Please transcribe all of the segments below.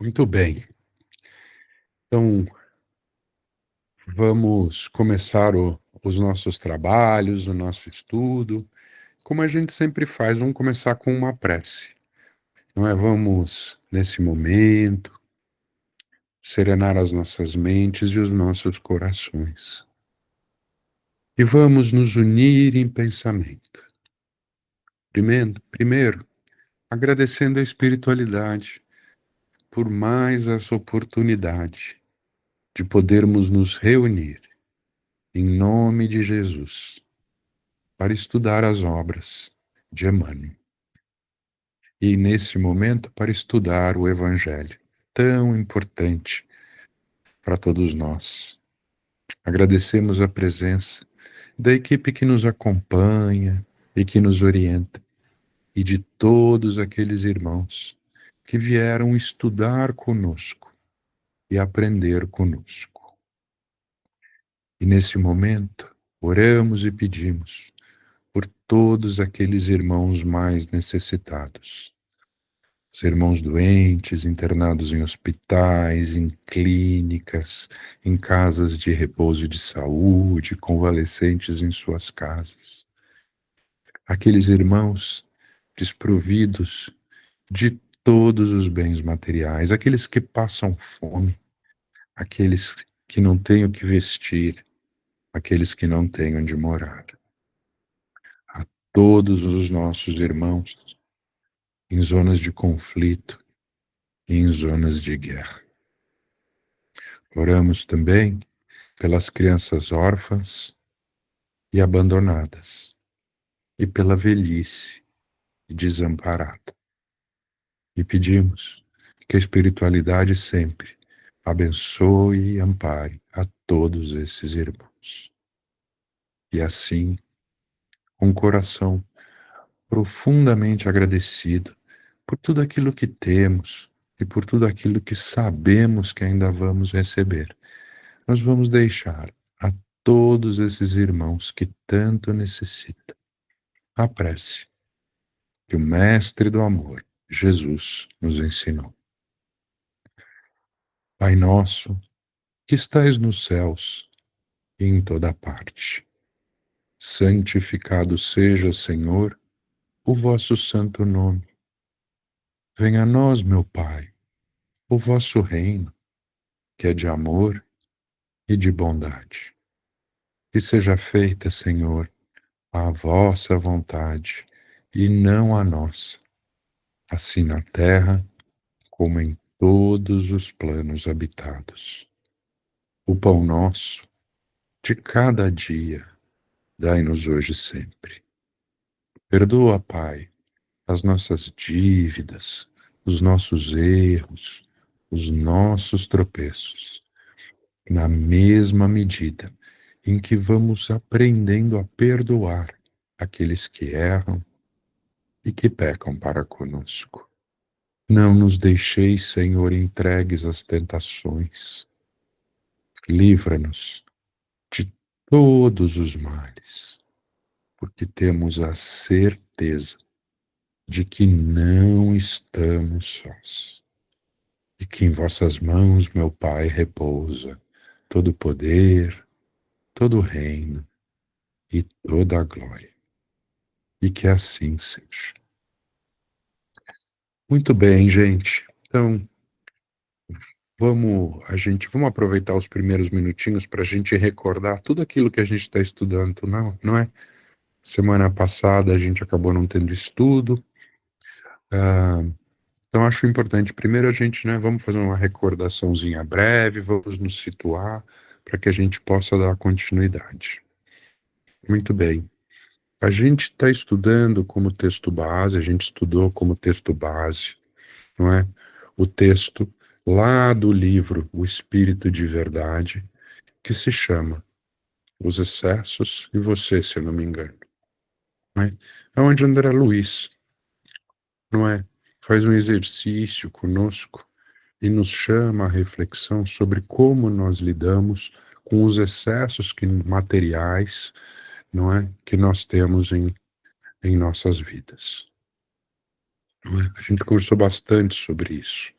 Muito bem. Então, vamos começar os nossos trabalhos, o nosso estudo. Como a gente sempre faz, vamos começar com uma prece. Não é? Vamos, nesse momento, serenar as nossas mentes e os nossos corações. E vamos nos unir em pensamento. Primeiro, agradecendo a espiritualidade por mais essa oportunidade de podermos nos reunir em nome de Jesus para estudar as obras de Emmanuel. E, nesse momento, para estudar o Evangelho, tão importante para todos nós. Agradecemos a presença da equipe que nos acompanha e que nos orienta, e de todos aqueles irmãos que vieram estudar conosco e aprender conosco. E, nesse momento, oramos e pedimos por todos aqueles irmãos mais necessitados. Os irmãos doentes, internados em hospitais, em clínicas, em casas de repouso e de saúde, convalescentes em suas casas. Aqueles irmãos desprovidos de todos os bens materiais, aqueles que passam fome, aqueles que não têm o que vestir, aqueles que não têm onde morar. A todos os nossos irmãos em zonas de conflito e em zonas de guerra. Oramos também pelas crianças órfãs e abandonadas, e pela velhice e desamparada. E pedimos que a espiritualidade sempre abençoe e ampare a todos esses irmãos. E assim, com o coração profundamente agradecido por tudo aquilo que temos e por tudo aquilo que sabemos que ainda vamos receber, nós vamos deixar a todos esses irmãos que tanto necessitam a prece que o Mestre do Amor, Jesus, nos ensinou. Pai nosso, que estais nos céus e em toda parte, santificado seja, Senhor, o vosso santo nome. Venha a nós, meu Pai, o vosso reino, que é de amor e de bondade. E seja feita, Senhor, a vossa vontade e não a nossa, assim na terra como em todos os planos habitados. O pão nosso de cada dia dai-nos hoje sempre. Perdoa, Pai, as nossas dívidas, os nossos erros, os nossos tropeços, na mesma medida em que vamos aprendendo a perdoar aqueles que erram e que pecam para conosco. Não nos deixeis, Senhor, entregues às tentações. Livra-nos de todos os males, porque temos a certeza de que não estamos sós, e que em vossas mãos, meu Pai, repousa todo o poder, todo o reino e toda a glória. E que assim seja. Muito bem, gente. Então, vamos aproveitar os primeiros minutinhos para a gente recordar tudo aquilo que a gente está estudando, não é? Semana passada a gente acabou não tendo estudo. Então acho importante, primeiro a gente, né, vamos fazer uma recordaçãozinha breve, vamos nos situar para que a gente possa dar continuidade. Muito bem. A gente está estudando como texto base, a gente estudou como texto base, não é? O texto lá do livro O Espírito de Verdade, que se chama Os Excessos e Você, se eu não me engano. Não é? É onde André Luiz, não é? Faz um exercício conosco e nos chama à reflexão sobre como nós lidamos com os excessos materiais, não é? Que nós temos em nossas vidas. Não é? A gente conversou bastante sobre isso.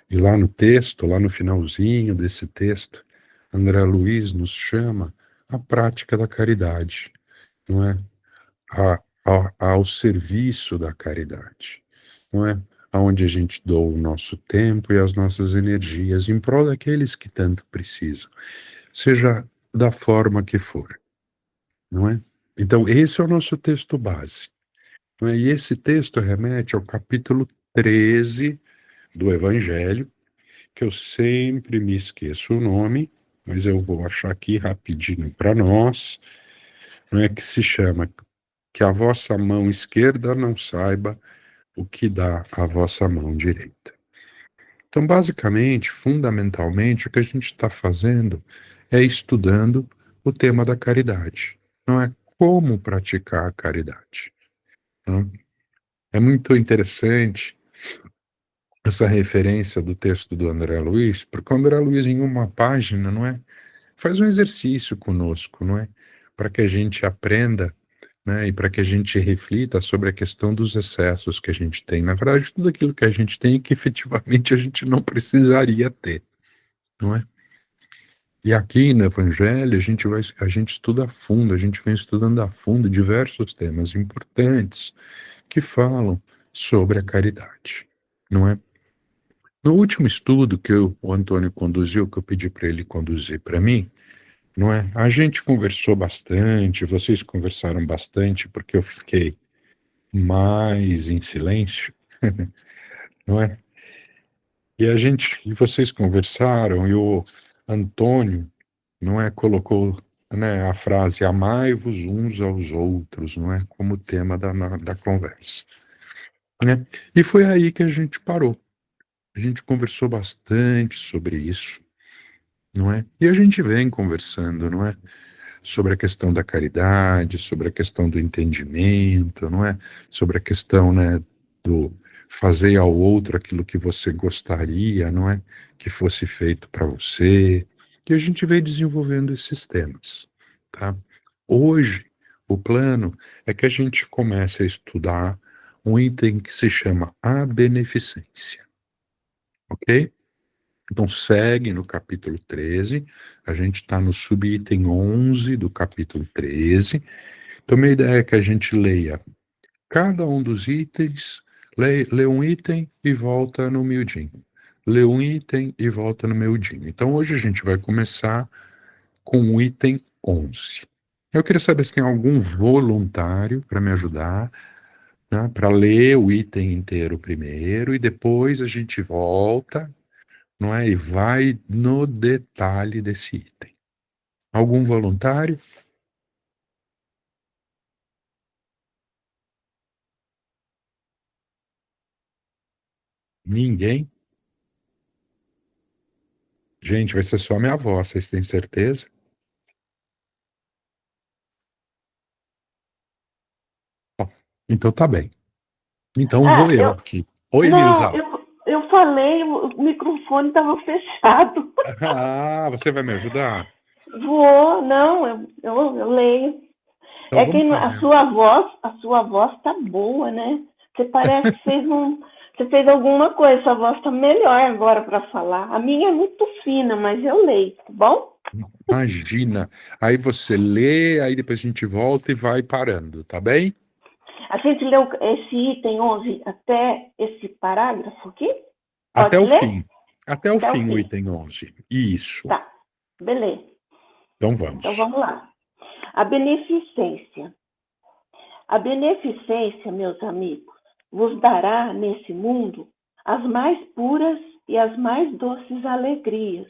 E lá no texto, lá no finalzinho desse texto, André Luiz nos chama à prática da caridade, não é? Ao serviço da caridade, não é? Aonde a gente doa o nosso tempo e as nossas energias em prol daqueles que tanto precisam, seja da forma que for, não é? Então, esse é o nosso texto base, não é? E esse texto remete ao capítulo 13 do Evangelho, que eu sempre me esqueço o nome, mas eu vou achar aqui rapidinho para nós, não é? Que se chama Que a vossa mão esquerda não saiba o que dá a vossa mão direita. Então, basicamente, fundamentalmente, o que a gente está fazendo é estudando o tema da caridade. Não é como praticar a caridade. Não? É muito interessante essa referência do texto do André Luiz, porque o André Luiz, em uma página, não é? Faz um exercício conosco, não é? Para que a gente aprenda, né? E para que a gente reflita sobre a questão dos excessos que a gente tem. Na verdade, tudo aquilo que a gente tem e que efetivamente a gente não precisaria ter, não é? E aqui no Evangelho a gente estuda a fundo, a gente vem estudando a fundo diversos temas importantes que falam sobre a caridade, não é? No último estudo que o Antônio conduziu, que eu pedi para ele conduzir para mim, não é? A gente conversou bastante, vocês conversaram bastante, porque eu fiquei mais em silêncio, não é? E vocês conversaram, e o Antônio, não é, colocou, né, a frase amai-vos uns aos outros, não é, como tema da conversa, né? E foi aí que a gente parou. A gente conversou bastante sobre isso, não é? E a gente vem conversando, não é? Sobre a questão da caridade, sobre a questão do entendimento, não é? Sobre a questão, né, do fazer ao outro aquilo que você gostaria, não é? Que fosse feito para você. E a gente veio desenvolvendo esses temas, tá? Hoje, o plano é que a gente comece a estudar um item que se chama a beneficência, ok? Então, segue no capítulo 13, a gente está no subitem 11 do capítulo 13. Então, a minha ideia é que a gente leia cada um dos itens, lê um item e volta no miudinho. Lê um item e volta no miudinho. Então, hoje a gente vai começar com o item 11. Eu queria saber se tem algum voluntário para me ajudar, né, para ler o item inteiro primeiro e depois a gente volta, não é? E vai no detalhe desse item. Algum voluntário? Ninguém? Gente, vai ser só minha voz, vocês têm certeza? Bom, então tá bem. Então vou Ah, eu eu. aqui. Oi, Não, Nilza. eu falei, o microfone estava fechado. Ah, você vai me ajudar? Vou, não, eu leio. Então É que vamos fazendo. a sua voz tá boa, né? Você parece que você fez alguma coisa, sua voz tá melhor agora para falar. A minha é muito fina, mas eu leio, tá bom? Imagina. Aí você lê, aí depois a gente volta e vai parando, tá bem? A gente leu esse item 11 até esse parágrafo aqui? Até Pode o ler? fim. Até o Até o fim, o fim. item 11. Isso. Tá, beleza. Então Então vamos. vamos lá. A beneficência. A beneficência, meus amigos, vos dará nesse mundo as mais puras e as mais doces alegrias,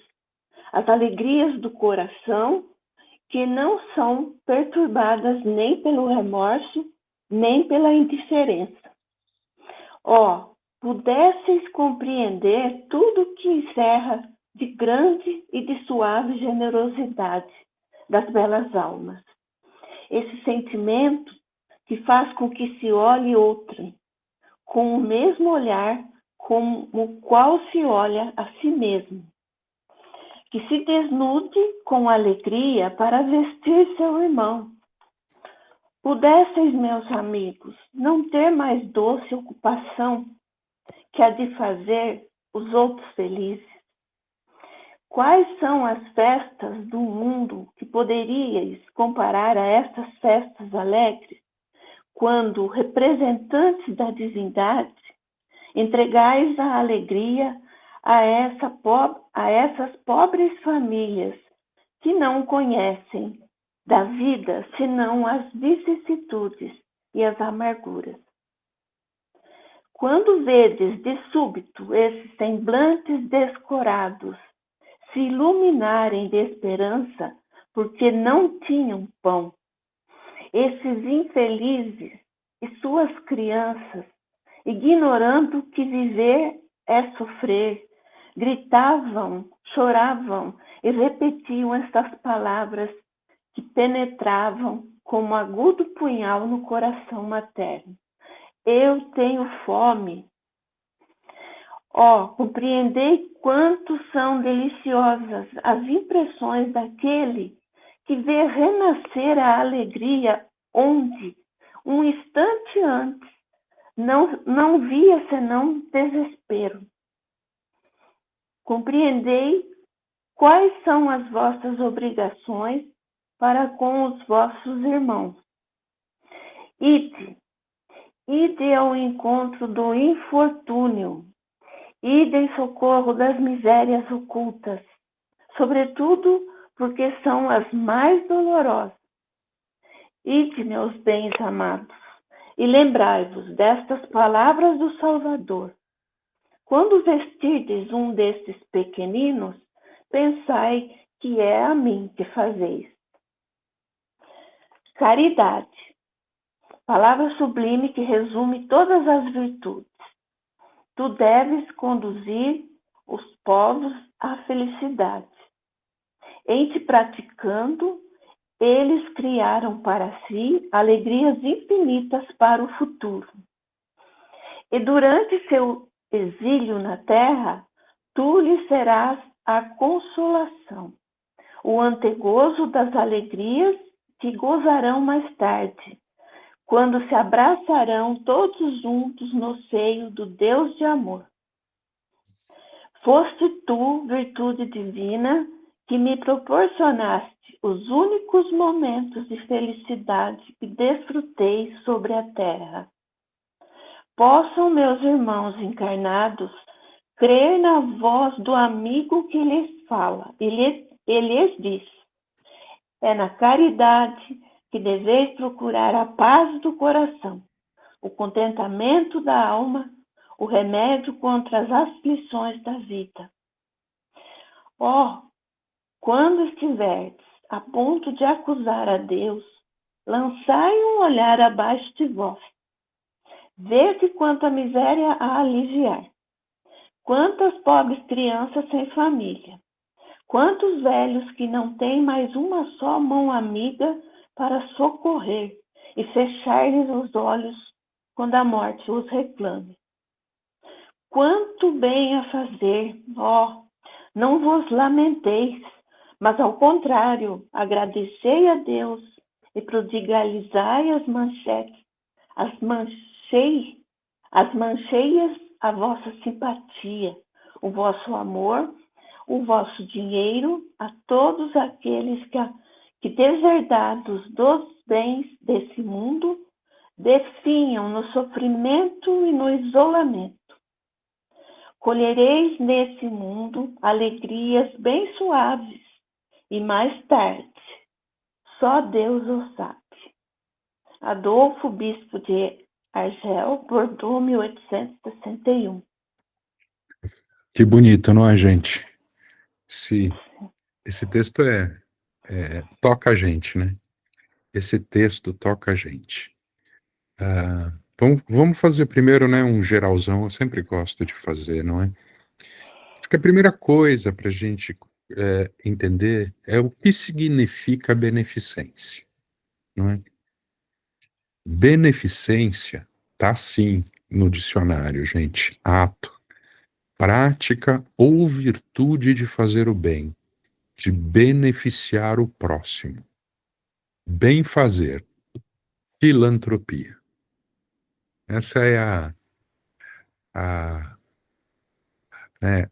as alegrias do coração que não são perturbadas nem pelo remorso, nem pela indiferença. Ó, pudesseis compreender tudo que encerra de grande e de suave generosidade das belas almas. Esse sentimento que faz com que se olhe outrem, com o mesmo olhar com o qual se olha a si mesmo, que se desnude com alegria para vestir seu irmão. Pudesseis, meus amigos, não ter mais doce ocupação que a de fazer os outros felizes? Quais são as festas do mundo que poderíeis comparar a estas festas alegres, quando, representantes da divindade, entregais a alegria a essas pobres famílias que não conhecem da vida senão as vicissitudes e as amarguras? Quando vedes de súbito esses semblantes descorados se iluminarem de esperança porque não tinham pão, esses infelizes e suas crianças, ignorando que viver é sofrer, gritavam, choravam e repetiam estas palavras que penetravam como agudo punhal no coração materno: eu tenho fome. Compreendei quanto são deliciosas as impressões daquele que vê renascer a alegria onde, um instante antes, não via senão desespero. Compreendei quais são as vossas obrigações para com os vossos irmãos. Ide ao encontro do infortúnio, ide em socorro das misérias ocultas, sobretudo porque são as mais dolorosas. Ide, meus bens amados, e lembrai-vos destas palavras do Salvador. Quando vestirdes um destes pequeninos, pensai que é a mim que fazeis. Caridade, palavra sublime que resume todas as virtudes. Tu deves conduzir os povos à felicidade. Em te praticando, eles criaram para si alegrias infinitas para o futuro. E durante seu exílio na terra, tu lhes serás a consolação, o antegozo das alegrias que gozarão mais tarde, quando se abraçarão todos juntos no seio do Deus de amor. Foste tu, virtude divina, que me proporcionaste os únicos momentos de felicidade que desfrutei sobre a terra. Possam meus irmãos encarnados crer na voz do amigo que lhes fala e lhes diz: é na caridade que deveis procurar a paz do coração, o contentamento da alma, o remédio contra as aflições da vida. Quando estiverdes a ponto de acusar a Deus, lançai um olhar abaixo de vós. Vede quanta miséria a aliviar. Quantas pobres crianças sem família. Quantos velhos que não têm mais uma só mão amiga para socorrer e fechar-lhes os olhos quando a morte os reclame. Quanto bem a fazer, não vos lamenteis, mas ao contrário, agradecei a Deus e prodigalizai as mancheias a vossa simpatia, o vosso amor, o vosso dinheiro a todos aqueles que deserdados dos bens desse mundo, definham no sofrimento e no isolamento. Colhereis nesse mundo alegrias bem suaves, e mais tarde, só Deus o sabe. Adolfo, bispo de Argel, Bordeaux, 1861. Que bonito, não é, gente? Esse texto toca a gente, né? Esse texto toca a gente. Vamos fazer primeiro, né, um geralzão. Eu sempre gosto de fazer, não é? Acho que a primeira coisa para a gente entender é o que significa beneficência, não é? Beneficência tá sim no dicionário, gente. Ato, prática ou virtude de fazer o bem, de beneficiar o próximo. Bem fazer, filantropia. Essa é a né,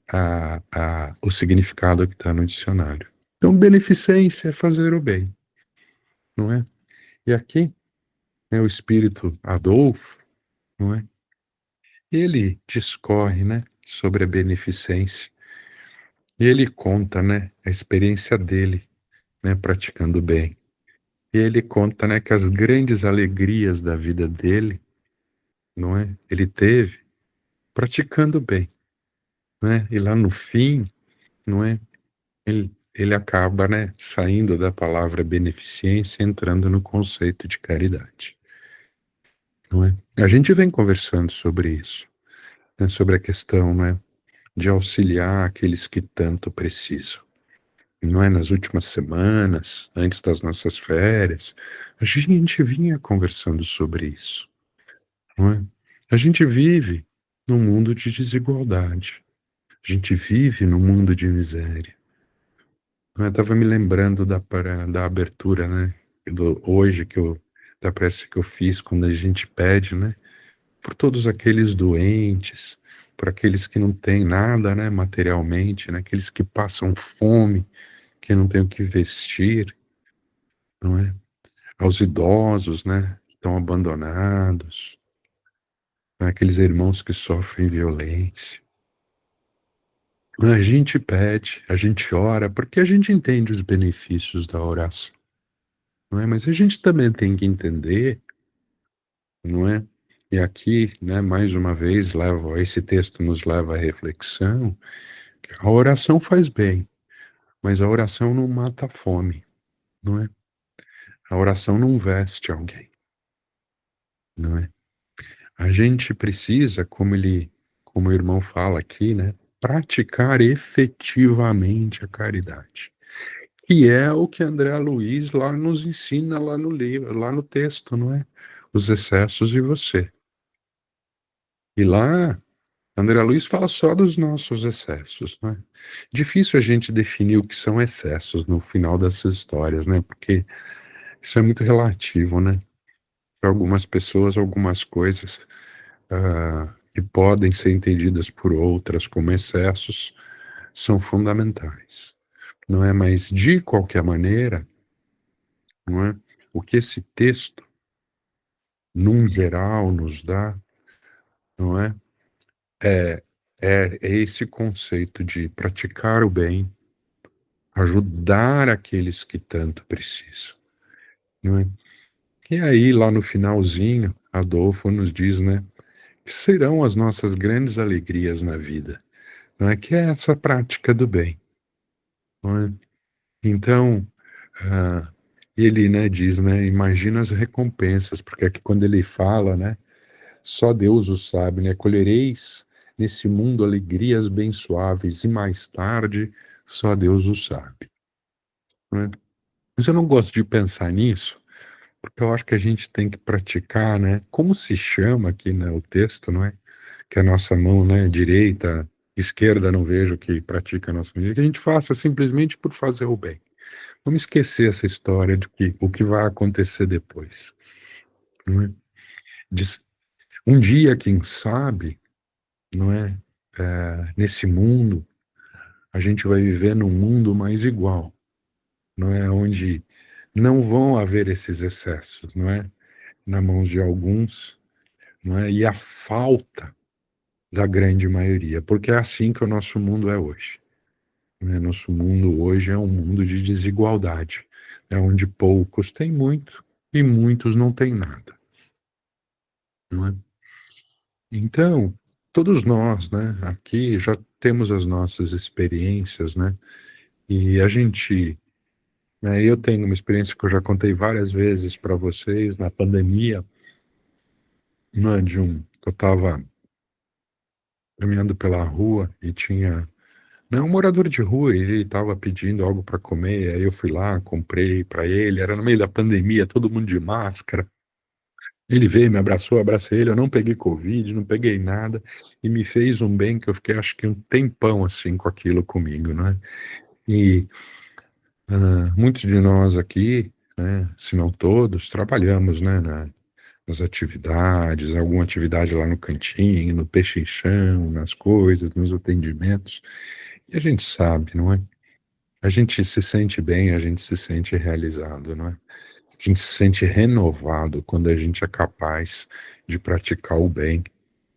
o significado que está no dicionário. Então, beneficência é fazer o bem, não é? E aqui, o espírito Adolfo, não é? Ele discorre, né, sobre a beneficência. E ele conta, né, a experiência dele, né, praticando o bem. E ele conta, né, que as grandes alegrias da vida dele, não é? Ele teve praticando o bem, né? E lá no fim, não é? Ele acaba, né, saindo da palavra beneficência, entrando no conceito de caridade, não é? A gente vem conversando sobre isso, né, sobre a questão, né, de auxiliar aqueles que tanto precisam. Não é? Nas últimas semanas, antes das nossas férias, a gente vinha conversando sobre isso, não é? A gente vive num mundo de desigualdade. A gente vive num mundo de miséria. Eu estava me lembrando da abertura, né? Hoje da prece que eu fiz quando a gente pede, né? Por todos aqueles doentes, por aqueles que não têm nada, né? Materialmente, né? Aqueles que passam fome, que não têm o que vestir, não é? Aos idosos, né? Que estão abandonados, né? Aqueles irmãos que sofrem violência. A gente pede, a gente ora, porque a gente entende os benefícios da oração, não é? Mas a gente também tem que entender, não é? E aqui, né, mais uma vez, esse texto nos leva à reflexão, que a oração faz bem, mas a oração não mata a fome, não é? A oração não veste alguém, não é? A gente precisa, como o irmão fala aqui, né, praticar efetivamente a caridade. Que é o que André Luiz lá nos ensina lá no livro, lá no texto, não é? Os excessos de você. E lá, André Luiz fala só dos nossos excessos, não é? Difícil a gente definir o que são excessos no final dessas histórias, né? Porque isso é muito relativo, né? Para algumas pessoas, algumas coisas que podem ser entendidas por outras como excessos são fundamentais, não é? Mas de qualquer maneira, não é? O que esse texto num geral, nos dá, não é? É, é esse conceito de praticar o bem, ajudar aqueles que tanto precisam, não é? E aí, lá no finalzinho, Adolfo nos diz, né, que serão as nossas grandes alegrias na vida, não é? Que é essa prática do bem, não é? Então, ah, ele, né, diz, né, imagina as recompensas, porque aqui quando ele fala, né, só Deus o sabe, né? Colhereis nesse mundo alegrias bem suaves e mais tarde só Deus o sabe, né? Mas eu não gosto de pensar nisso, porque eu acho que a gente tem que praticar, né? Como se chama aqui, né, o texto, não é? Que a nossa mão, né, direita, esquerda, não vejo que pratica a nossa mão direita, que a gente faça simplesmente por fazer o bem. Vamos esquecer essa história de que o que vai acontecer depois, não é? Diz- Um dia, quem sabe, não é? Nesse mundo, a gente vai viver num mundo mais igual, não é? Onde não vão haver esses excessos, não é? Na mãos de alguns, não é? E a falta da grande maioria, porque é assim que o nosso mundo é hoje, né? Nosso mundo hoje é um mundo de desigualdade, é onde poucos têm muito e muitos não têm nada, não é? Então, todos nós, né, aqui já temos as nossas experiências, né? E a gente, né, eu tenho uma experiência que eu já contei várias vezes para vocês na pandemia, né, eu estava caminhando pela rua e tinha, né, um morador de rua, e ele estava pedindo algo para comer, aí eu fui lá, comprei para ele, era no meio da pandemia, todo mundo de máscara. Ele veio, me abraçou, eu abracei ele, eu não peguei Covid, não peguei nada, e me fez um bem que eu fiquei acho que um tempão assim com aquilo comigo, né? E muitos de nós aqui, né, se não todos, trabalhamos, né, nas atividades, alguma atividade lá no cantinho, no pechinchão, nas coisas, nos atendimentos. E a gente sabe, não é? A gente se sente bem, a gente se sente realizado, não é? A gente se sente renovado quando a gente é capaz de praticar o bem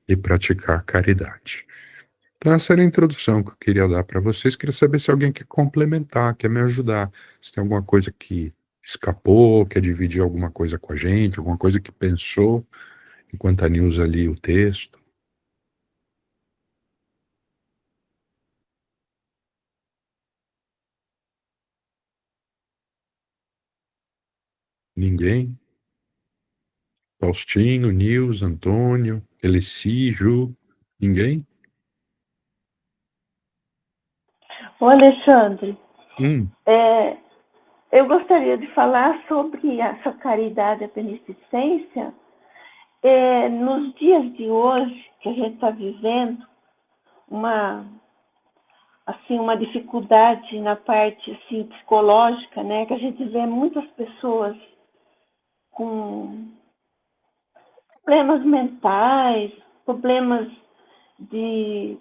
e praticar a caridade. Então, essa era a introdução que eu queria dar para vocês. Queria saber se alguém quer complementar, quer me ajudar. Se tem alguma coisa que escapou, quer dividir alguma coisa com a gente, alguma coisa que pensou enquanto a Nilza lia o texto. Ninguém? Faustinho, Nilza, Antônio, Eleci, Ju? Ninguém? Ô, Alexandre, Hum, é, eu gostaria de falar sobre essa caridade e a beneficência. Nos dias de hoje, que a gente está vivendo, uma, assim, uma dificuldade na parte assim, psicológica, né? Que a gente vê muitas pessoas com problemas mentais, problemas de,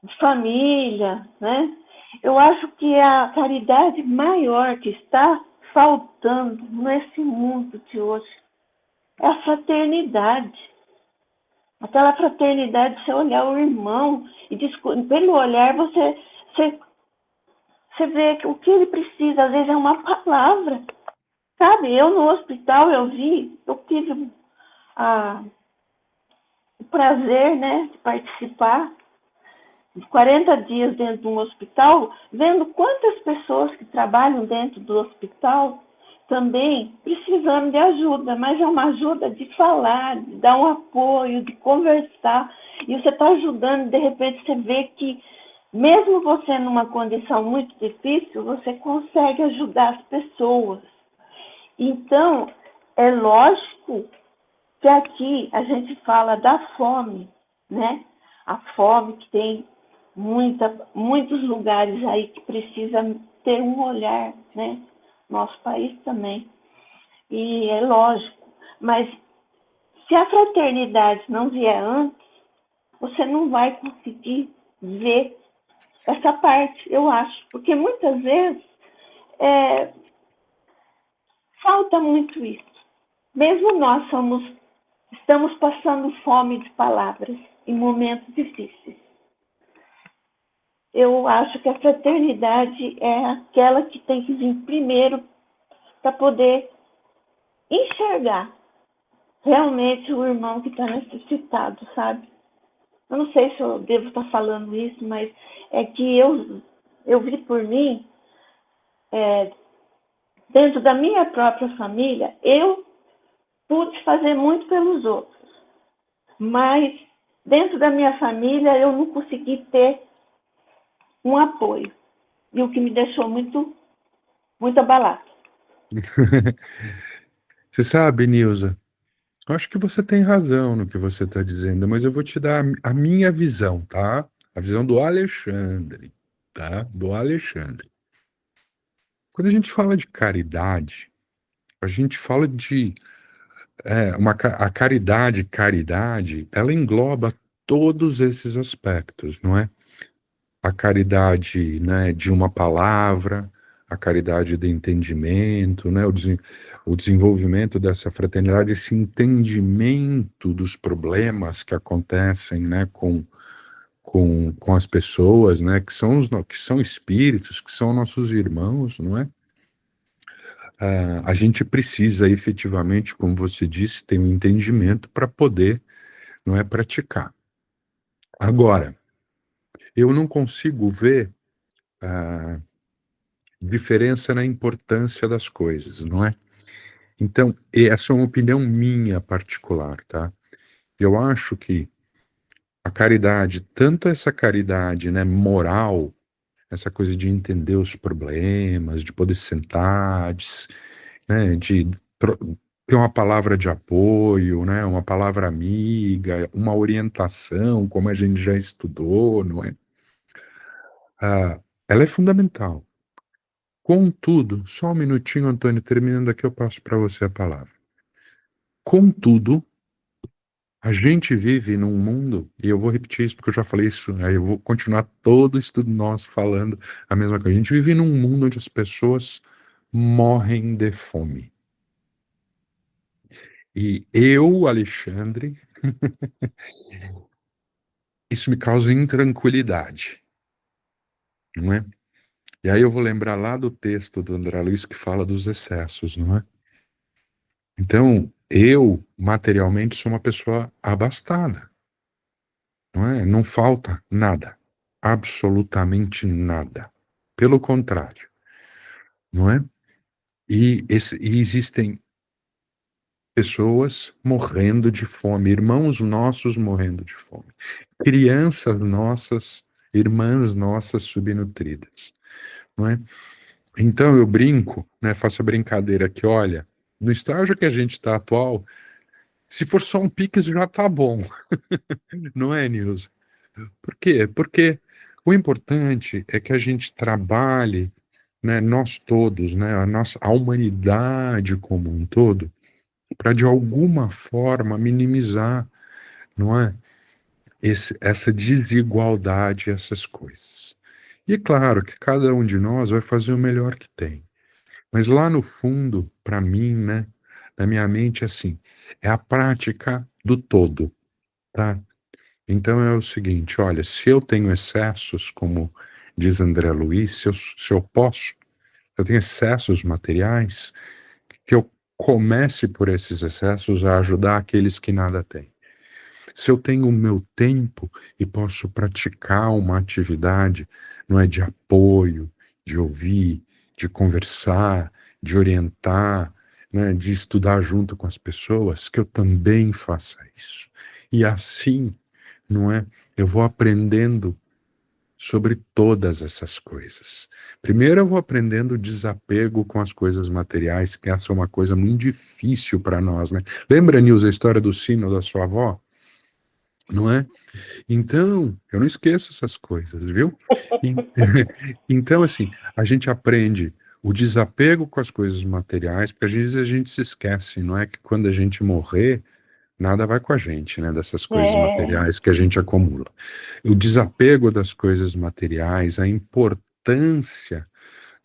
de família, né? Eu acho que a caridade maior que está faltando nesse mundo de hoje é a fraternidade. Aquela fraternidade, você olhar o irmão e pelo olhar você vê que o que ele precisa, às vezes, é uma palavra. Sabe, eu no hospital eu tive a, o prazer, né, de participar de 40 dias dentro de um hospital, vendo quantas pessoas que trabalham dentro do hospital também precisando de ajuda, mas é uma ajuda de falar, de dar um apoio, de conversar. E você está ajudando, de repente você vê que, mesmo você numa condição muito difícil, você consegue ajudar as pessoas. Então, é lógico que aqui a gente fala da fome, né? A fome que tem muitos lugares aí que precisa ter um olhar, né? Nosso país também. E é lógico, mas se a fraternidade não vier antes, você não vai conseguir ver essa parte, eu acho, porque muitas vezes é, falta muito isso. Mesmo nós estamos passando fome de palavras em momentos difíceis. Eu acho que a fraternidade é aquela que tem que vir primeiro para poder enxergar realmente o irmão que está necessitado, sabe? Eu não sei se eu devo estar falando isso, mas é que eu vi por mim, é, dentro da minha própria família, eu pude fazer muito pelos outros, mas dentro da minha família eu não consegui ter um apoio, e o que me deixou muito abalado. Você sabe, Nilza, eu acho que você tem razão no que você está dizendo, mas eu vou te dar a minha visão, tá? A visão do Alexandre, tá? Do Alexandre. Quando a gente fala de caridade, a gente fala de a caridade, ela engloba todos esses aspectos, não é? A caridade, né, de uma palavra, a caridade do entendimento, né, o desenvolvimento dessa fraternidade, esse entendimento dos problemas que acontecem, né, com as pessoas, né, que são que são espíritos, que são nossos irmãos, não é? A gente precisa efetivamente, como você disse, ter um entendimento para poder, não é, praticar. Agora, eu não consigo ver a diferença na importância das coisas, não é? Então, essa é uma opinião minha particular, tá? Eu acho que a caridade, tanto essa caridade, né, moral, essa coisa de entender os problemas, de poder sentar, né, de ter uma palavra de apoio, né, uma palavra amiga, uma orientação, como a gente já estudou, não é? Ela é fundamental. Contudo, só um minutinho, Antônio, terminando aqui, eu passo para você a palavra. Contudo, a gente vive num mundo, e eu vou repetir isso porque eu já falei isso, aí eu vou continuar todo o estudo nosso falando a mesma coisa. A gente vive num mundo onde as pessoas morrem de fome. E eu, Alexandre, isso me causa intranquilidade, não é? E aí eu vou lembrar lá do texto do André Luiz que fala dos excessos, não é? Então, eu, materialmente, sou uma pessoa abastada, não é? Não falta nada, absolutamente nada. Pelo contrário, não é? E existem pessoas morrendo de fome, irmãos nossos morrendo de fome, crianças nossas, irmãs nossas subnutridas, não é? Então eu brinco, né, faço a brincadeira que, olha, no estágio que a gente está atual, se for só um Pix já tá bom, não é, Nilson? Por quê? Porque o importante é que a gente trabalhe, né, nós todos, né, a humanidade como um todo, para de alguma forma minimizar, não é, essa desigualdade, essas coisas. E é claro que cada um de nós vai fazer o melhor que tem. Mas lá no fundo, para mim, né, na minha mente, assim, é a prática do todo, tá? Então é o seguinte, olha, se eu tenho excessos, como diz André Luiz, se eu posso, eu tenho excessos materiais, que eu comece por esses excessos a ajudar aqueles que nada têm. Se eu tenho o meu tempo e posso praticar uma atividade, não é de apoio, de ouvir, de conversar, de orientar, né, de estudar junto com as pessoas, que eu também faça isso. E assim, não é? Eu vou aprendendo sobre todas essas coisas. Primeiro eu vou aprendendo o desapego com as coisas materiais, que essa é uma coisa muito difícil para nós, né? Lembra, Nilza, a história do sino da sua avó? Não é? Então, eu não esqueço essas coisas, viu? E- Então, assim, a gente aprende o desapego com as coisas materiais, porque às vezes a gente se esquece, não é que quando a gente morrer, nada vai com a gente, né? Dessas coisas É, materiais que a gente acumula. O desapego das coisas materiais, a importância,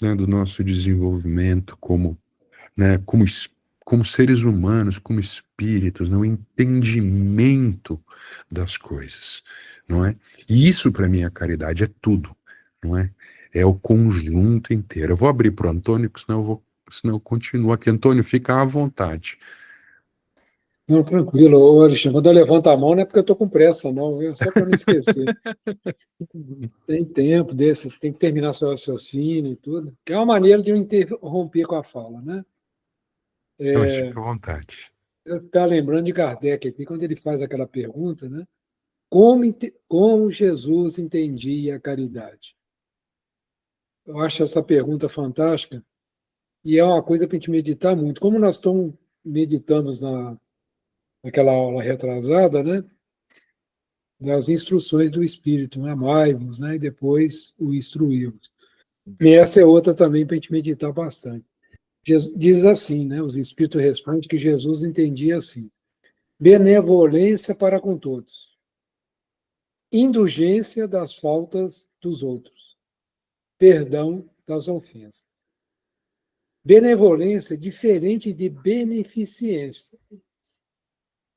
né, do nosso desenvolvimento como, né, como seres humanos, como espíritos, né, o entendimento das coisas, não é? E isso para mim a caridade é tudo, não é? É o conjunto inteiro. Eu vou abrir para o Antônio, que senão eu continuo aqui. Antônio, fica à vontade. Não, tranquilo. Ô, Alexandre, quando eu levanto a mão não é porque eu estou com pressa, não, viu? Só para não esquecer. Tem tempo desse, tem que terminar seu raciocínio e tudo. Que é uma maneira de não interromper com a fala, né? Não, mas fica à vontade. Eu estava lembrando de Kardec aqui, quando ele faz aquela pergunta, né? Como Jesus entendia a caridade? Eu acho essa pergunta fantástica e é uma coisa para a gente meditar muito. Como nós estamos meditamos naquela aula retrasada, né? Das instruções do Espírito, né? Amai-vos, né? E depois o instruí-vos. E essa é outra também para a gente meditar bastante. Diz assim, né? Os Espíritos respondem que Jesus entendia assim: benevolência para com todos, indulgência das faltas dos outros, perdão das ofensas. Benevolência é diferente de beneficência.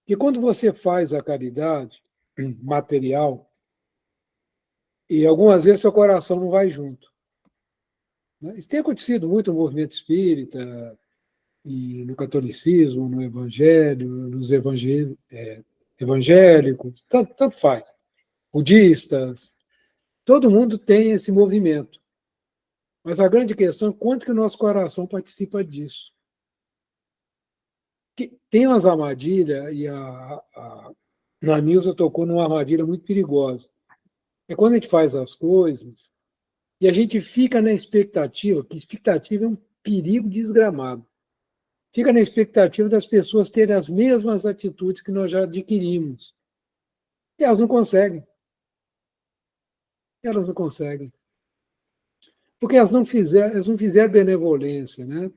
E quando você faz a caridade material, e algumas vezes seu coração não vai junto. Isso tem acontecido muito no movimento espírita, e no catolicismo, no evangelho, nos evangélicos, tanto faz. Budistas, todo mundo tem esse movimento. Mas a grande questão é quanto que o nosso coração participa disso. Tem umas armadilhas, e a Nilza tocou numa armadilha muito perigosa. É quando a gente faz as coisas e a gente fica na expectativa, que expectativa é um perigo desgramado. Fica na expectativa das pessoas terem as mesmas atitudes que nós já adquirimos. E elas não conseguem. Elas não conseguem. Porque elas não fizeram benevolência, né?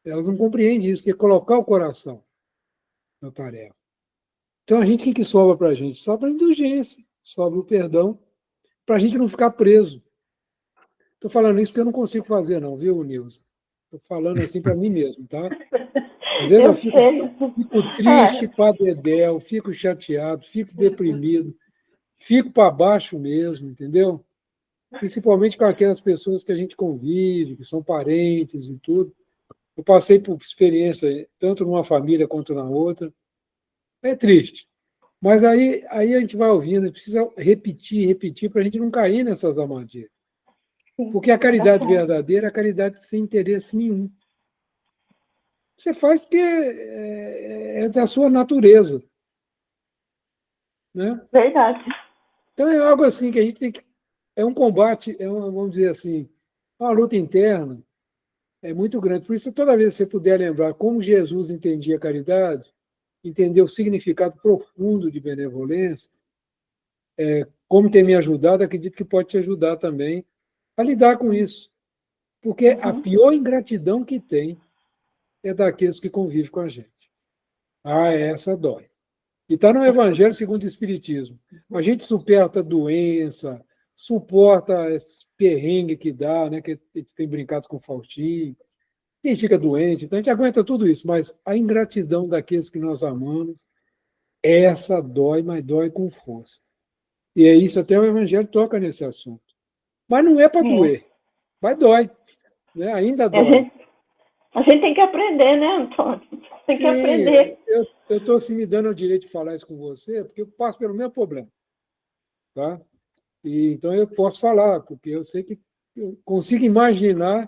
Elas não compreendem isso, que é colocar o coração. na tarefa. Então, o que sobra para a gente? Sobra a indulgência, sobra o perdão, para a gente não ficar preso. Estou falando isso porque eu não consigo fazer, não, viu, Nilson? Estou falando assim para mim mesmo, tá? Às vezes eu Eu sei. fico triste para dedéu, fico chateado, fico deprimido, fico para baixo mesmo, entendeu? Principalmente com aquelas pessoas que a gente convive, que são parentes e tudo. Eu passei por experiência tanto numa família quanto na outra. É triste. Mas aí a gente vai ouvindo, precisa repetir, para a gente não cair nessas armadilhas. Porque a caridade verdadeira é a caridade sem interesse nenhum. Você faz porque é da sua natureza. Né? Verdade. Então é algo assim que a gente tem que. É um combate, vamos dizer assim, uma luta interna é muito grande. Por isso, toda vez que você puder lembrar como Jesus entendia a caridade, entender o significado profundo de benevolência, como tem me ajudado, acredito que pode te ajudar também a lidar com isso. Porque a pior ingratidão que tem é daqueles que convivem com a gente. Essa dói. E está no Evangelho segundo o Espiritismo. A gente suporta doença, suporta esse perrengue que dá, né? Que a gente tem brincado com o Faustinho. Quem fica doente, então a gente aguenta tudo isso, mas a ingratidão daqueles que nós amamos, essa dói, mas dói com força. E é isso, até o Evangelho toca nesse assunto. Mas não é para doer, mas dói. Né? Ainda dói. A gente tem que aprender, né, Antônio? Tem que aprender. Eu estou assim, me dando o direito de falar isso com você, porque eu passo pelo mesmo problema. Tá? E, então eu posso falar, porque eu sei que eu consigo imaginar,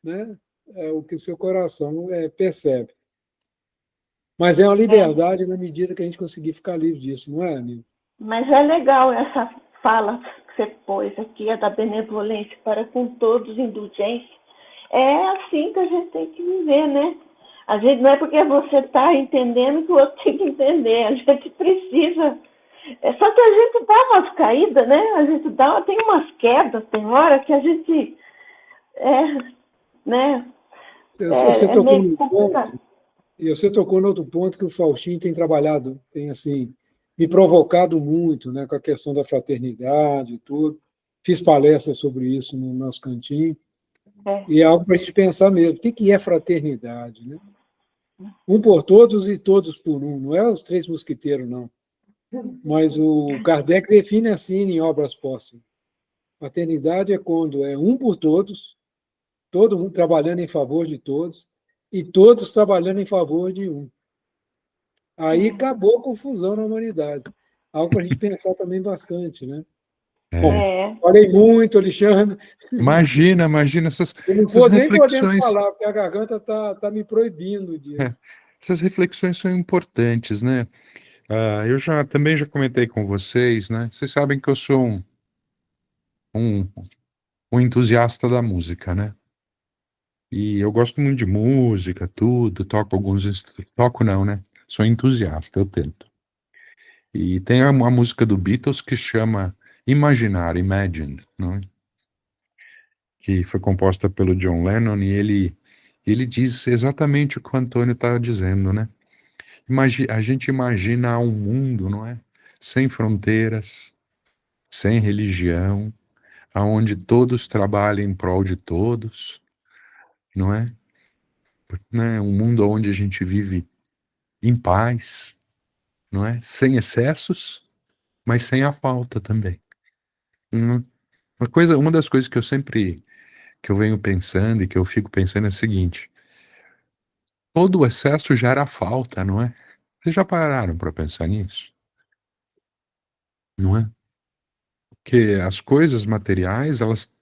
né, o que o seu coração percebe. Mas é uma liberdade na medida que a gente conseguir ficar livre disso, não é, amigo? Mas é legal essa fala que você pôs aqui, a da benevolência para com todos, indulgência. É assim que a gente tem que viver, né? A gente não é porque você está entendendo que o outro tem que entender. A gente precisa. Só que a gente dá umas caídas, né? A gente tem umas quedas, tem hora que a gente né? Você tocou meio no ponto, e você tocou no outro ponto que o Faustinho tem trabalhado, tem assim me provocado muito, né, com a questão da fraternidade e tudo. Fiz palestras sobre isso no nosso cantinho. E é algo para a gente pensar mesmo. O que é fraternidade? Né? Um por todos e todos por um. Não é os três mosquiteiros, não. Mas o Kardec define assim em Obras Póstumas. Fraternidade é quando é um por todos, todo mundo trabalhando em favor de todos, e todos trabalhando em favor de um. Aí acabou a confusão na humanidade. Algo para a gente pensar também bastante, né? Bom, falei muito, Alexandre. Imagina essas Nem podendo reflexões. falar, porque a garganta está me proibindo disso. Essas reflexões são importantes, né? Eu também já comentei com vocês, né? Vocês sabem que eu sou um entusiasta da música, né? E eu gosto muito de música, tudo, toco alguns instrumentos. Toco não, né? Sou entusiasta, eu tento. E tem a música do Beatles que chama Imaginar, Imagine, não é? Que foi composta pelo John Lennon e ele diz exatamente o que o Antônio estava dizendo, né? A gente imagina um mundo, não é? Sem fronteiras, sem religião, aonde todos trabalham em prol de todos, não é? Né? Um mundo onde a gente vive em paz, não é? Sem excessos, mas sem a falta também. Hum. Uma das coisas que eu venho pensando e que eu fico pensando é o seguinte: todo o excesso gera falta, não é? Vocês já pararam para pensar nisso? Não é? Porque as coisas materiais, elas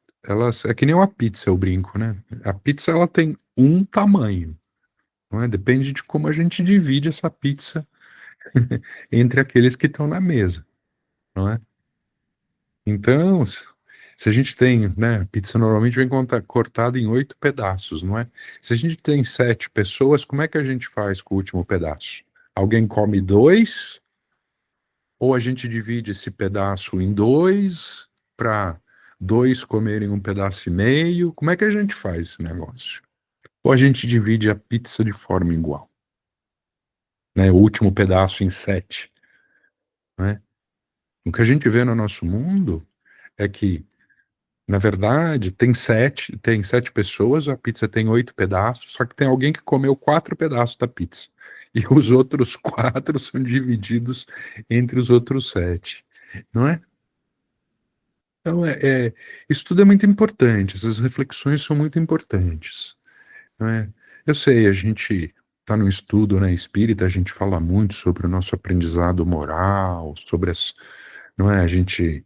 é que nem uma pizza, eu brinco, né? A pizza ela tem um tamanho, não é? Depende de como a gente divide essa pizza entre aqueles que estão na mesa, não é? Então, se a gente tem, né, pizza normalmente vem cortada em 8 pedaços, não é? Se a gente tem 7 pessoas, como é que a gente faz com o último pedaço? Alguém come 2? Ou a gente divide esse pedaço em 2 para 2 comerem um pedaço e meio? Como é que a gente faz esse negócio? Ou a gente divide a pizza de forma igual? né? O último pedaço em 7, né? O que a gente vê no nosso mundo é que, na verdade, tem sete pessoas, a pizza tem 8 pedaços, só que tem alguém que comeu 4 pedaços da pizza. E os outros 4 são divididos entre os outros 7, não é? Então, isso tudo é muito importante, essas reflexões são muito importantes, não é? Eu sei, a gente está no estudo, né, espírita, a gente fala muito sobre o nosso aprendizado moral, sobre não é, a gente,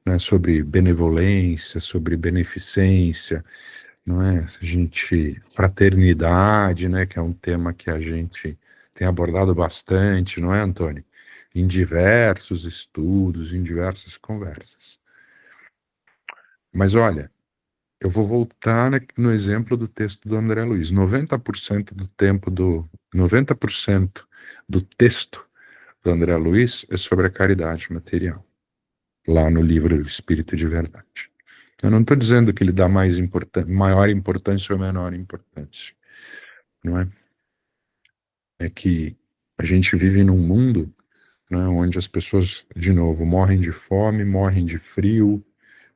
né, sobre benevolência, sobre beneficência, não é? A gente, fraternidade, né, que é um tema que a gente tem abordado bastante, não é, Antônio? Em diversos estudos, em diversas conversas. Mas olha, eu vou voltar no exemplo do texto do André Luiz. 90% do texto do André Luiz é sobre a caridade material, lá no livro Espírito de Verdade. Eu não estou dizendo que ele dá maior importância ou menor importância, não é? É que a gente vive num mundo, né, onde as pessoas, de novo, morrem de fome, morrem de frio,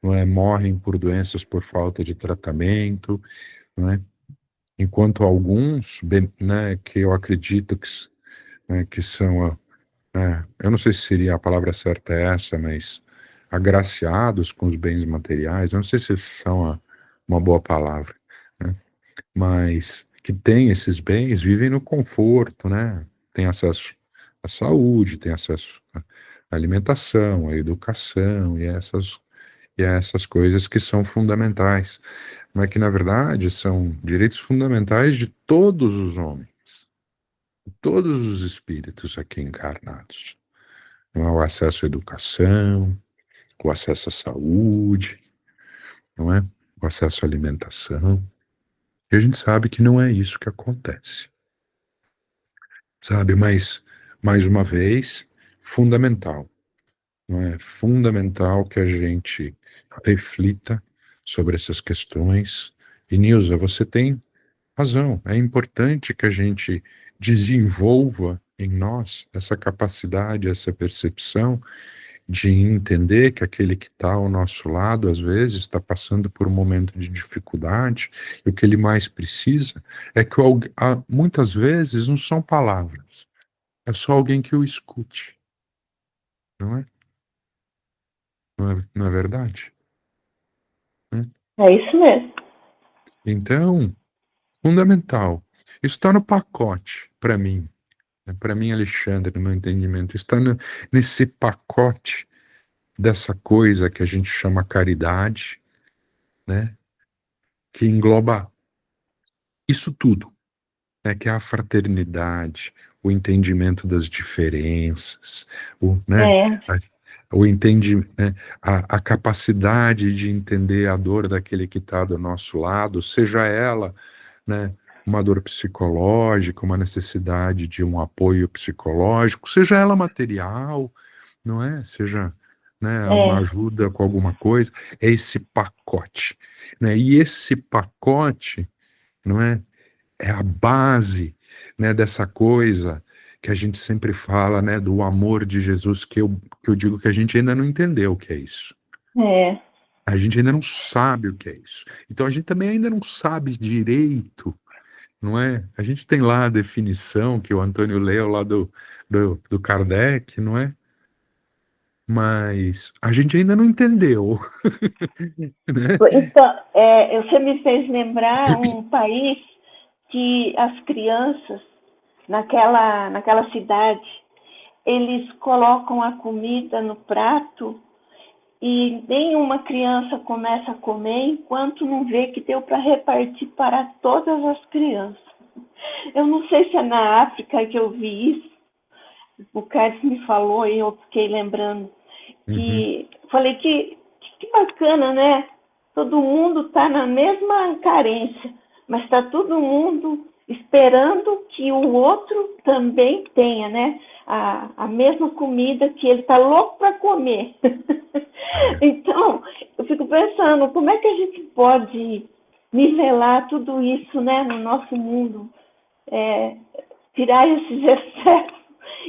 não é? Morrem por doenças por falta de tratamento, não é? Enquanto alguns, né, que eu acredito né, que são, eu não sei se seria a palavra certa essa, mas agraciados com os bens materiais, eu não sei se são uma boa palavra, né, mas que têm esses bens, vivem no conforto, né, têm acesso à saúde, têm acesso à alimentação, à educação e a essas coisas que são fundamentais, mas que, na verdade, são direitos fundamentais de todos os homens, de todos os espíritos aqui encarnados. Não é? O acesso à educação, o acesso à saúde, não é? O acesso à alimentação. E a gente sabe que não é isso que acontece, sabe? Mas, mais uma vez, fundamental, não é? Fundamental que a gente reflita sobre essas questões. E, Nilza, você tem razão. É importante que a gente desenvolva em nós essa capacidade, essa percepção de entender que aquele que está ao nosso lado, às vezes, está passando por um momento de dificuldade, e o que ele mais precisa é que muitas vezes não são palavras, é só alguém que o escute, não é? Não é verdade? Né? É isso mesmo. Então, fundamental. Isso está no pacote, para mim, Alexandre, no meu entendimento, está nesse pacote dessa coisa que a gente chama caridade, né? Que engloba isso tudo, né? Que é a fraternidade, o entendimento das diferenças, né? É, a- o né? A capacidade de entender a dor daquele que está do nosso lado, seja ela, né? Uma dor psicológica, uma necessidade de um apoio psicológico, seja ela material, não é? Seja, né, uma é, ajuda com alguma coisa, é esse pacote, né? E esse pacote, não é? É a base, né, dessa coisa que a gente sempre fala, né, do amor de Jesus, que eu digo que a gente ainda não entendeu o que é isso. é. A gente ainda não sabe o que é isso. Então a gente também ainda não sabe direito, não é? A gente tem lá a definição que o Antônio leu lá do Kardec, não é? Mas a gente ainda não entendeu, né? Então, você me fez lembrar um país que as crianças, naquela cidade, eles colocam a comida no prato e nenhuma criança começa a comer enquanto não vê que deu para repartir para todas as crianças. Eu não sei se é na África que eu vi isso, o Carlos me falou e eu fiquei lembrando Uhum. que falei que bacana, né? Todo mundo está na mesma carência, mas está todo mundo esperando que o outro também tenha, né? A mesma comida que ele está louco para comer. Então, eu fico pensando, como é que a gente pode nivelar tudo isso, né, no nosso mundo? É, tirar esses excessos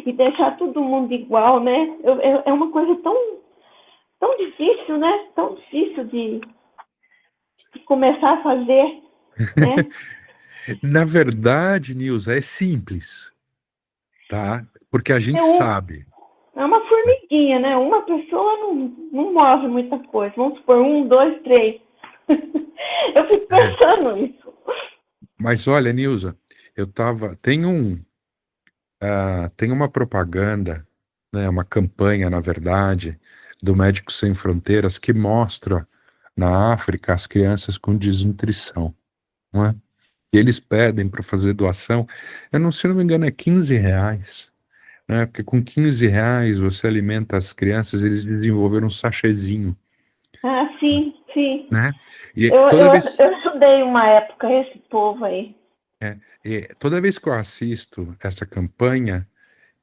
e deixar todo mundo igual, né? É uma coisa tão difícil, né? Tão difícil de começar a fazer, né? Na verdade, Nilza, é simples, tá? Porque a gente É, um, sabe. é uma formiguinha, né? Uma pessoa não move muita coisa. Vamos supor, 1, 2, 3. Eu fico É. pensando nisso. Mas olha, Nilza, eu tava. Tem uma propaganda, né, uma campanha, na verdade, do Médicos Sem Fronteiras que mostra na África as crianças com desnutrição, não é? E eles pedem para fazer doação, eu não, se não me engano, é R$ 15, né? Porque com R$ 15 você alimenta as crianças, eles desenvolveram um sachêzinho, Ah, sim, sim. né? E Eu, toda eu, vez, eu estudei uma época esse povo aí. toda vez que eu assisto essa campanha,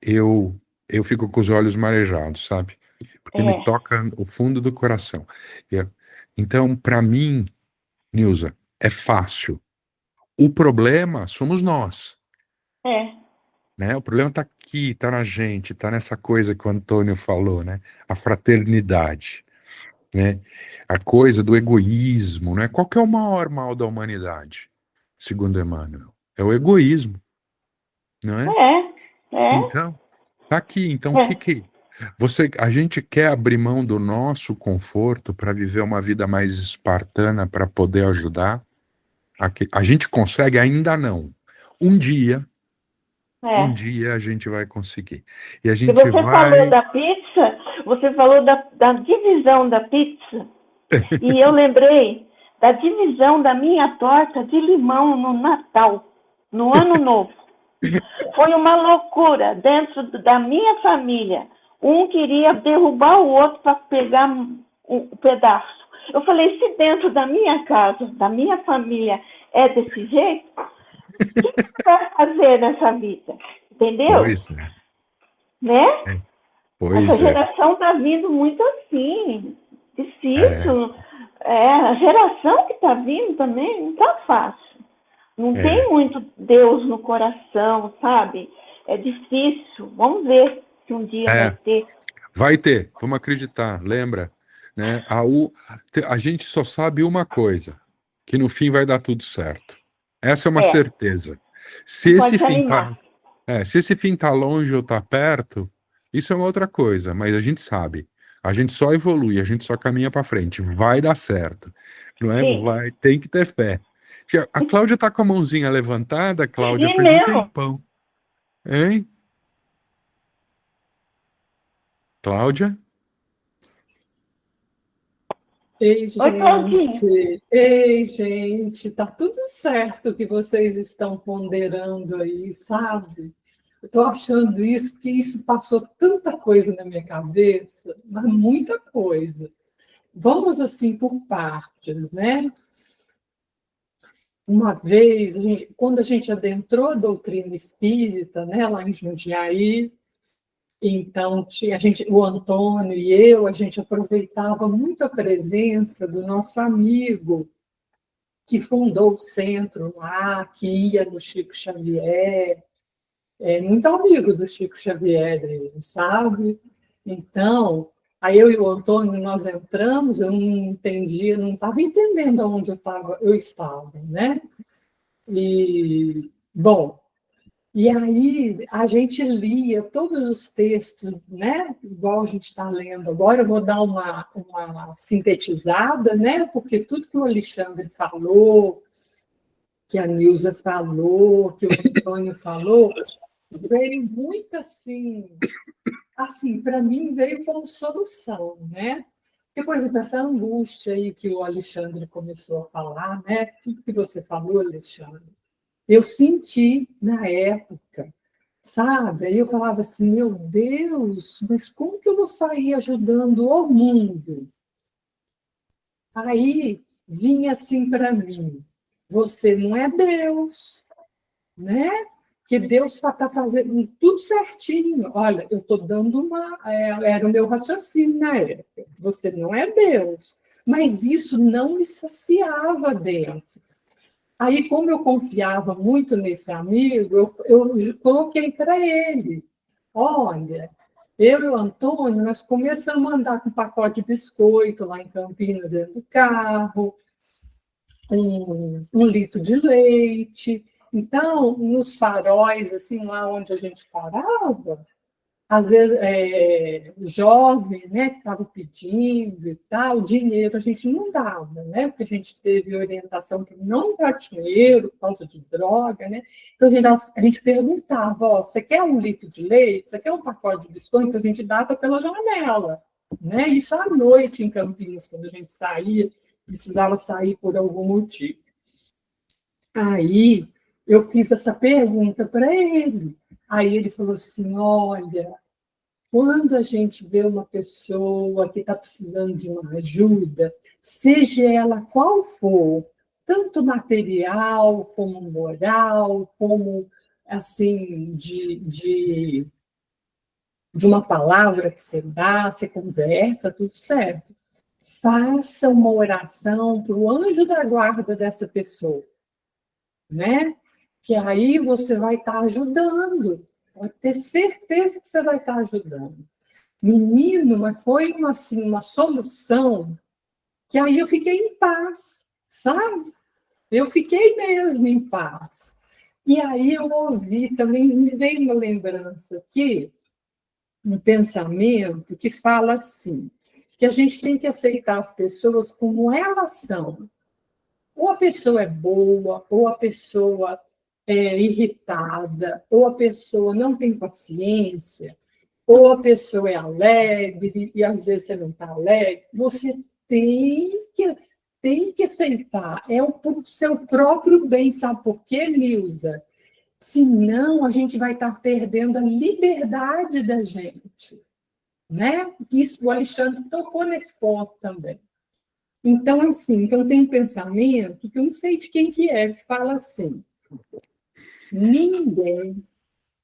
eu eu fico com os olhos marejados, sabe? Porque me É, toca o fundo do coração. E, então, para mim, Nilza, é fácil. O problema somos nós, é, né? O problema está aqui, está na gente, está nessa coisa que o Antônio falou, né? A fraternidade, né? A coisa do egoísmo, né? Qual que é o maior mal da humanidade, segundo Emmanuel? É o egoísmo, não é? é, é, Então, tá aqui. Então, o que é, que a gente quer abrir mão do nosso conforto para viver uma vida mais espartana para poder ajudar? A gente consegue? Ainda não. Um dia, um é. dia a gente vai conseguir. E a E gente você falou vai. da pizza, você falou da divisão da pizza, e eu lembrei da divisão da minha torta de limão no Natal, no Ano Novo. Foi uma loucura dentro da minha família. Um queria derrubar o outro para pegar um pedaço. Eu falei, se dentro da minha casa, da minha família, é desse jeito, o que você vai fazer nessa vida? Entendeu? Pois é. Né? É. Essa Pois é. geração está vindo muito assim, É. difícil. É, a geração que está vindo também não está fácil. Não É. tem muito Deus no coração, sabe? É difícil. Vamos ver se um dia vai É. ter. Vai ter. Vamos acreditar. Lembra? Né? A gente só sabe uma coisa, que no fim vai dar tudo certo. Essa é uma É, certeza. Se não esse pode se fim animar. tá, se esse fim tá longe ou tá perto, isso é uma outra coisa, mas a gente sabe. A gente só evolui, a gente só caminha para frente. Vai dar certo. Não é? Sim. Vai, tem que ter fé. A Cláudia tá com a mãozinha levantada, Cláudia, E faz um não. tempão. Hein? Cláudia? Oi, Claudinha. Ei, gente, tá tudo certo o que vocês estão ponderando aí, sabe? Eu tô achando isso, porque isso passou tanta coisa na minha cabeça, mas muita coisa. Vamos assim por partes, né? Uma vez, quando a gente adentrou a doutrina espírita, né, lá em Jundiaí, então o Antônio e eu, a gente aproveitava muito a presença do nosso amigo que fundou o centro lá, que ia no Chico Xavier, é muito amigo do Chico Xavier, ele, sabe? Então, aí eu e o Antônio, nós entramos, eu não entendia, não estava entendendo aonde eu estava, né? E, bom, e aí a gente lia todos os textos, né? Igual a gente está lendo agora, eu vou dar uma sintetizada, né? Porque tudo que o Alexandre falou, que a Nilza falou, que o Antônio falou, veio muito assim, para mim veio como solução, né? Porque, por exemplo, essa angústia aí que o Alexandre começou a falar, né? Tudo que você falou, Alexandre, eu senti na época, sabe? Aí eu falava assim, meu Deus, mas como que eu vou sair ajudando o mundo? Aí vinha assim para mim, você não é Deus, né? Que Deus está fazendo tudo certinho. Olha, eu estou dando era o meu raciocínio na época. Você não é Deus. Mas isso não me saciava dentro. Aí, como eu confiava muito nesse amigo, eu coloquei para ele: olha, eu e o Antônio, nós começamos a andar com um pacote de biscoito lá em Campinas, dentro do carro, um litro de leite. Então, nos faróis, assim, lá onde a gente parava, às vezes, jovem, né, que estava pedindo e tal, dinheiro a gente não dava, né, porque a gente teve orientação que não dá dinheiro por causa de droga, né, então a gente perguntava, ó, você quer um litro de leite? Você quer um pacote de biscoito? Então a gente dava pela janela, né, isso à noite em Campinas, quando a gente saía, precisava sair por algum motivo. Aí eu fiz essa pergunta para ele. Aí ele falou assim: olha, quando a gente vê uma pessoa que está precisando de uma ajuda, seja ela qual for, tanto material como moral, como assim de uma palavra que você dá, você conversa, tudo certo. Faça uma oração para o anjo da guarda dessa pessoa, né? Que aí você vai estar ajudando, pode ter certeza que você vai estar ajudando. Menino, mas foi assim, uma solução que aí eu fiquei em paz, sabe? Eu fiquei mesmo em paz. E aí eu ouvi, também me veio uma lembrança aqui, um pensamento que fala assim, que a gente tem que aceitar as pessoas como elas são. Ou a pessoa é boa, ou a pessoa é irritada, ou a pessoa não tem paciência, ou a pessoa é alegre e às vezes você não está alegre. Você tem que aceitar. É o seu próprio bem, sabe por quê, Nilza? Senão a gente vai estar perdendo a liberdade da gente, né? Isso, o Alexandre tocou nesse ponto também. Então, assim, então tem um pensamento que eu não sei de quem que fala assim: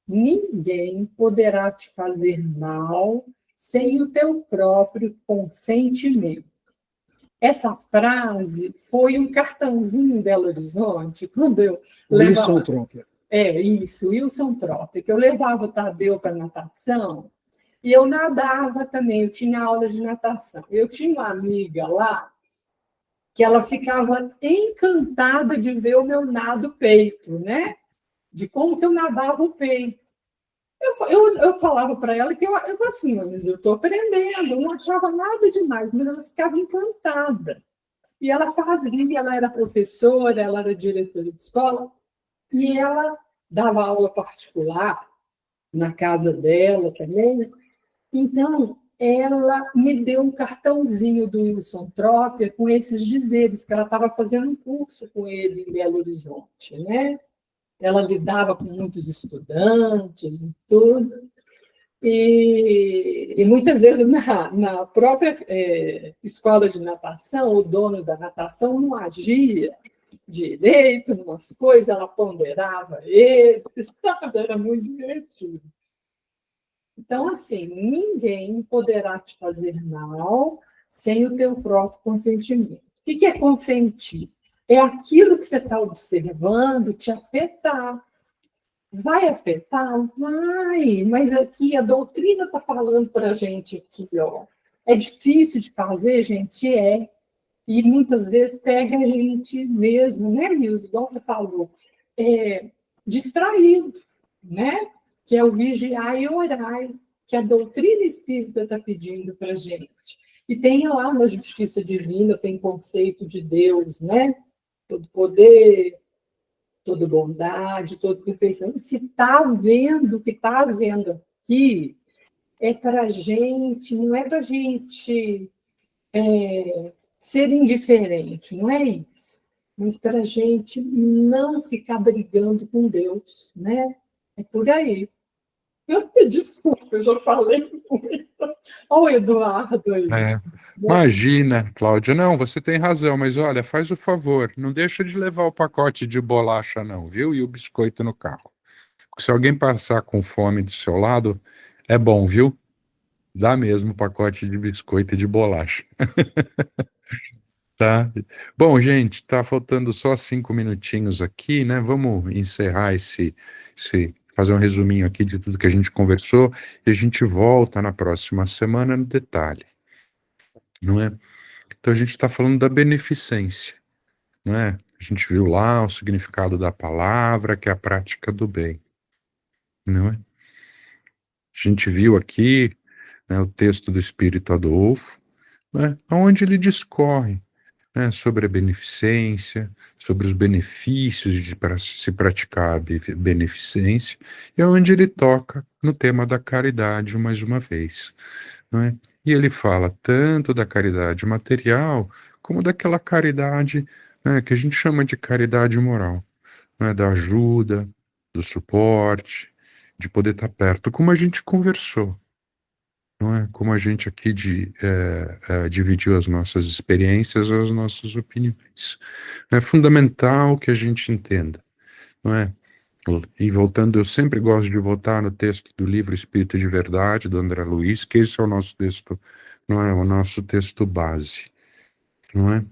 ninguém poderá te fazer mal sem o teu próprio consentimento. Essa frase foi um cartãozinho em Belo Horizonte, quando eu levava... Wilson Tropper. Isso, Wilson Tropper, que eu levava o Tadeu para natação, e eu nadava também, eu tinha aula de natação. Eu tinha uma amiga lá, que ela ficava encantada de ver o meu nado peito, né? De como que eu nadava o peito. Eu falava para ela que eu assim, mas eu estou aprendendo, eu não achava nada demais, mas ela ficava encantada. E ela fazia, ela era professora, ela era diretora de escola, e ela dava aula particular na casa dela também. Então, ela me deu um cartãozinho do Wilson Tropper com esses dizeres, que ela estava fazendo um curso com ele em Belo Horizonte, né? Ela lidava com muitos estudantes e tudo, e muitas vezes na própria escola de natação, o dono da natação não agia direito, umas coisas, ela ponderava ele, era muito divertido. Então, assim, ninguém poderá te fazer mal sem o teu próprio consentimento. O que é consentir? É aquilo que você está observando te afetar. Vai afetar? Vai, mas aqui a doutrina está falando para a gente aqui, ó. É difícil de fazer, gente? É. E muitas vezes pega a gente mesmo, né, Nilson? Igual você falou, distraído, né? Que é o vigiar e orar, que a doutrina espírita está pedindo para a gente. E tem lá na justiça divina, tem conceito de Deus, né? Todo poder, toda bondade, toda perfeição. Se está vendo o que está vendo aqui, é para a gente, não é para a gente ser indiferente, não é isso. Mas para a gente não ficar brigando com Deus, né? É por aí. Desculpa, eu já falei muito. Olha o Eduardo aí. Imagina, Cláudia. Não, você tem razão, mas olha, faz o favor, não deixa de levar o pacote de bolacha, não, viu? E o biscoito no carro. Porque se alguém passar com fome do seu lado, é bom, viu? Dá mesmo o pacote de biscoito e de bolacha. Tá? Bom, gente, tá faltando só 5 minutinhos aqui, né? Vamos encerrar fazer um resuminho aqui de tudo que a gente conversou e a gente volta na próxima semana no detalhe, não é? Então a gente está falando da beneficência, não é? A gente viu lá o significado da palavra, que é a prática do bem, não é? A gente viu aqui, né, o texto do Espírito Adolfo, né, onde ele discorre, né, sobre a beneficência, sobre os benefícios de se praticar a beneficência, e onde ele toca no tema da caridade mais uma vez, não é? E ele fala tanto da caridade material, como daquela caridade, né, que a gente chama de caridade moral, né, da ajuda, do suporte, de poder estar perto, como a gente conversou, não é? Como a gente aqui dividiu as nossas experiências, as nossas opiniões. É fundamental que a gente entenda, não é? E voltando, eu sempre gosto de voltar no texto do livro Espírito de Verdade, do André Luiz, que esse é o nosso texto, não é? O nosso texto base, não é?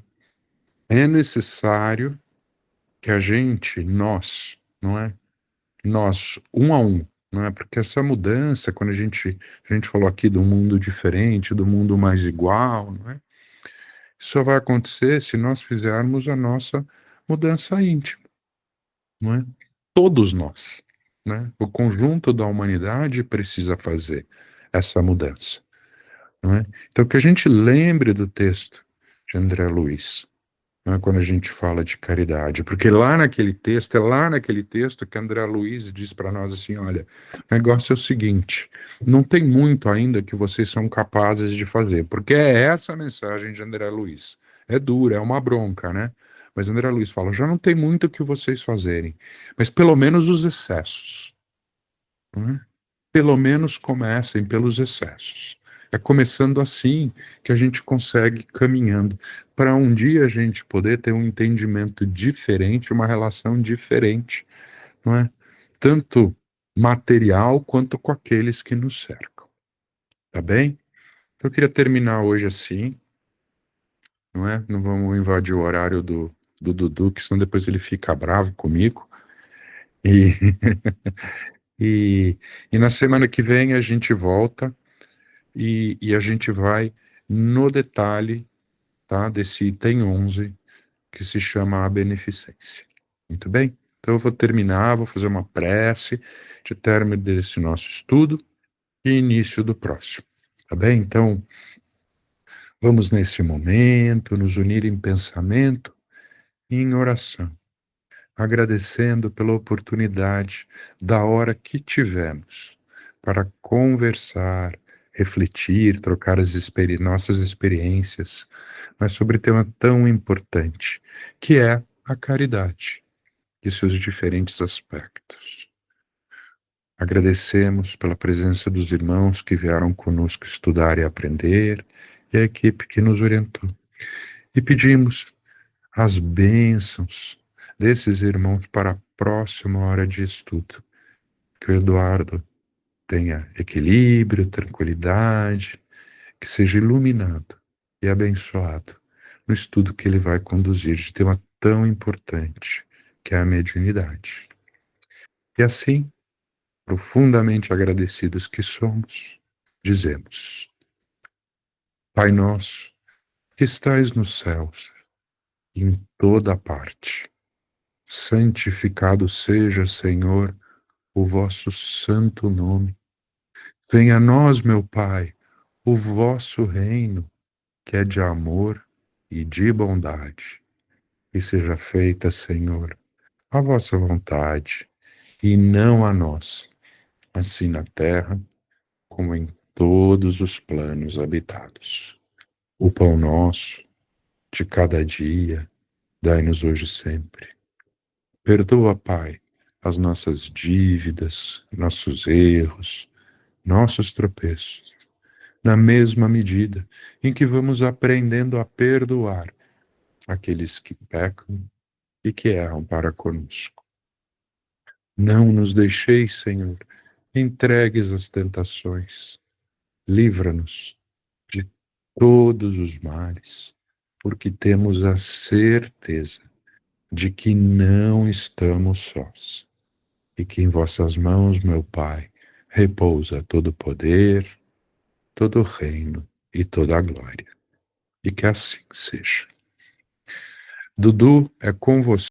É necessário que a gente, nós, não é? Nós, um a um, não é? Porque essa mudança, quando a gente falou aqui do mundo diferente, do mundo mais igual, não é? Isso só vai acontecer se nós fizermos a nossa mudança íntima, não é? Todos nós, né? O conjunto da humanidade precisa fazer essa mudança, não é? Então que a gente lembre do texto de André Luiz, não é? Quando a gente fala de caridade, porque é lá naquele texto que André Luiz diz para nós assim, olha, o negócio é o seguinte, não tem muito ainda que vocês são capazes de fazer, porque é essa a mensagem de André Luiz. É dura, é uma bronca, né? Mas André Luiz fala, já não tem muito o que vocês fazerem, mas pelo menos os excessos, não é? Pelo menos comecem pelos excessos. É começando assim que a gente consegue caminhando para um dia a gente poder ter um entendimento diferente, uma relação diferente, não é? Tanto material quanto com aqueles que nos cercam. Tá bem? Eu queria terminar hoje assim, não é? Não vamos invadir o horário do Dudu, que senão depois ele fica bravo comigo. E, e, e na semana que vem a gente volta. E a gente vai no detalhe, tá, desse item 11, que se chama a beneficência. Muito bem? Então eu vou terminar, vou fazer uma prece de término desse nosso estudo e início do próximo. Tá bem? Então, vamos nesse momento nos unir em pensamento e em oração, agradecendo pela oportunidade da hora que tivemos para conversar, refletir, trocar nossas experiências, mas sobre tema tão importante, que é a caridade e seus diferentes aspectos. Agradecemos pela presença dos irmãos que vieram conosco estudar e aprender, e a equipe que nos orientou. E pedimos as bênçãos desses irmãos para a próxima hora de estudo. Que o Eduardo tenha equilíbrio, tranquilidade, que seja iluminado e abençoado no estudo que ele vai conduzir de tema tão importante, que é a mediunidade. E assim, profundamente agradecidos que somos, dizemos: Pai nosso, que estais nos céus, em toda parte, santificado seja, Senhor, o vosso santo nome. Venha a nós, meu Pai, o vosso reino, que é de amor e de bondade. E seja feita, Senhor, a vossa vontade, e não a nossa, assim na terra como em todos os planos habitados. O pão nosso, de cada dia, dai-nos hoje sempre. Perdoa, Pai, as nossas dívidas, nossos erros, nossos tropeços, na mesma medida em que vamos aprendendo a perdoar aqueles que pecam e que erram para conosco. Não nos deixeis, Senhor, entregues às tentações. Livra-nos de todos os males. porque temos a certeza de que não estamos sós e que em vossas mãos, meu Pai, repousa todo o poder, todo o reino e toda a glória. E que assim seja. Dudu, é com você.